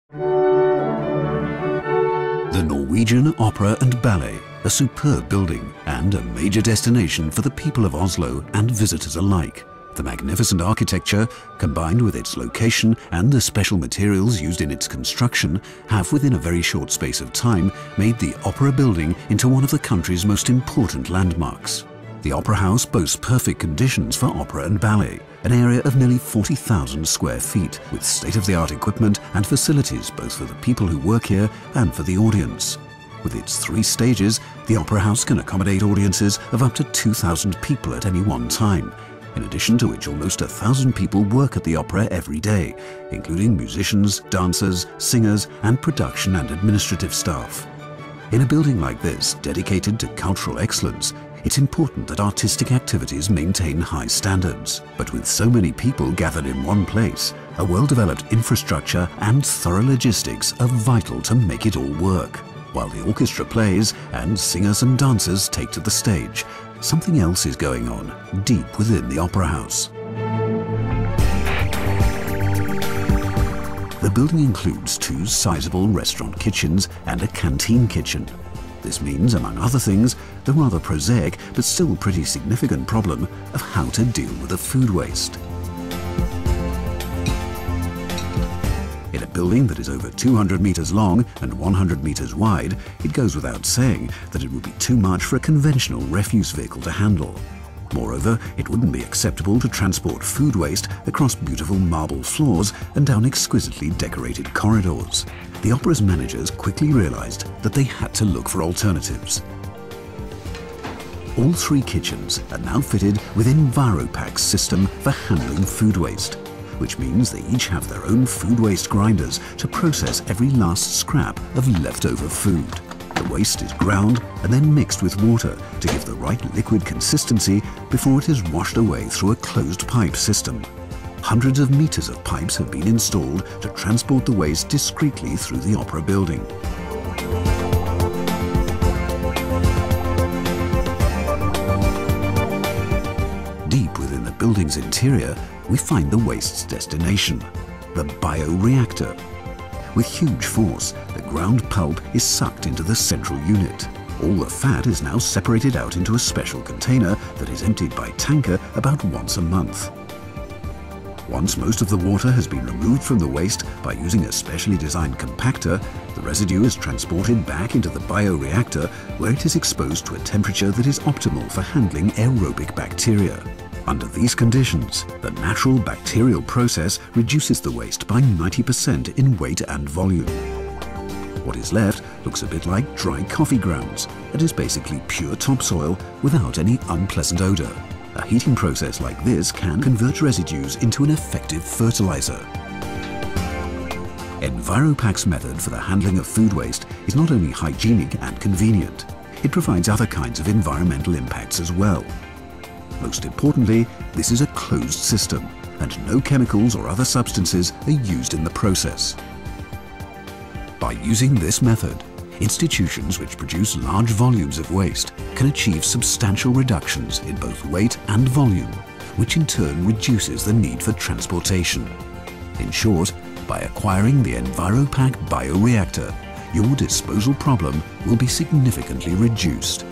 The Norwegian Opera and Ballet, a superb building and a major destination for the people of Oslo and visitors alike. The magnificent architecture, combined with its location and the special materials used in its construction, have within a very short space of time made the Opera building into one of the country's most important landmarks. The Opera House boasts perfect conditions for opera and ballet, an area of nearly 40,000 square feet, with state-of-the-art equipment and facilities both for the people who work here and for the audience. With its 3 stages, the Opera House can accommodate audiences of up to 2,000 people at any one time, in addition to which almost 1,000 people work at the opera every day, including musicians, dancers, singers, and production and administrative staff. In a building like this, dedicated to cultural excellence, it's important that artistic activities maintain high standards. But with so many people gathered in one place, a well-developed infrastructure and thorough logistics are vital to make it all work. While the orchestra plays and singers and dancers take to the stage, something else is going on deep within the Opera House. The building includes 2 sizable restaurant kitchens and a canteen kitchen. This means, among other things, the rather prosaic but still pretty significant problem of how to deal with the food waste. In a building that is over 200 meters long and 100 meters wide, it goes without saying that it would be too much for a conventional refuse vehicle to handle. Moreover, it wouldn't be acceptable to transport food waste across beautiful marble floors and down exquisitely decorated corridors. The opera's managers quickly realized that they had to look for alternatives. All 3 kitchens are now fitted with Enviropack's system for handling food waste, which means they each have their own food waste grinders to process every last scrap of leftover food. The waste is ground and then mixed with water to give the right liquid consistency before it is washed away through a closed pipe system. Hundreds of meters of pipes have been installed to transport the waste discreetly through the opera building. Deep within the building's interior, we find the waste's destination, the bioreactor. With huge force, the ground pulp is sucked into the central unit. All the fat is now separated out into a special container that is emptied by tanker about once a month. Once most of the water has been removed from the waste by using a specially designed compactor, the residue is transported back into the bioreactor, where it is exposed to a temperature that is optimal for handling aerobic bacteria. Under these conditions, the natural bacterial process reduces the waste by 90% in weight and volume. What is left looks a bit like dry coffee grounds and is basically pure topsoil without any unpleasant odor. A heating process like this can convert residues into an effective fertilizer. Enviropack's method for the handling of food waste is not only hygienic and convenient, it provides other kinds of environmental impacts as well. Most importantly, this is a closed system, and no chemicals or other substances are used in the process. By using this method, institutions which produce large volumes of waste can achieve substantial reductions in both weight and volume, which in turn reduces the need for transportation. In short, by acquiring the Enviropack bioreactor, your disposal problem will be significantly reduced.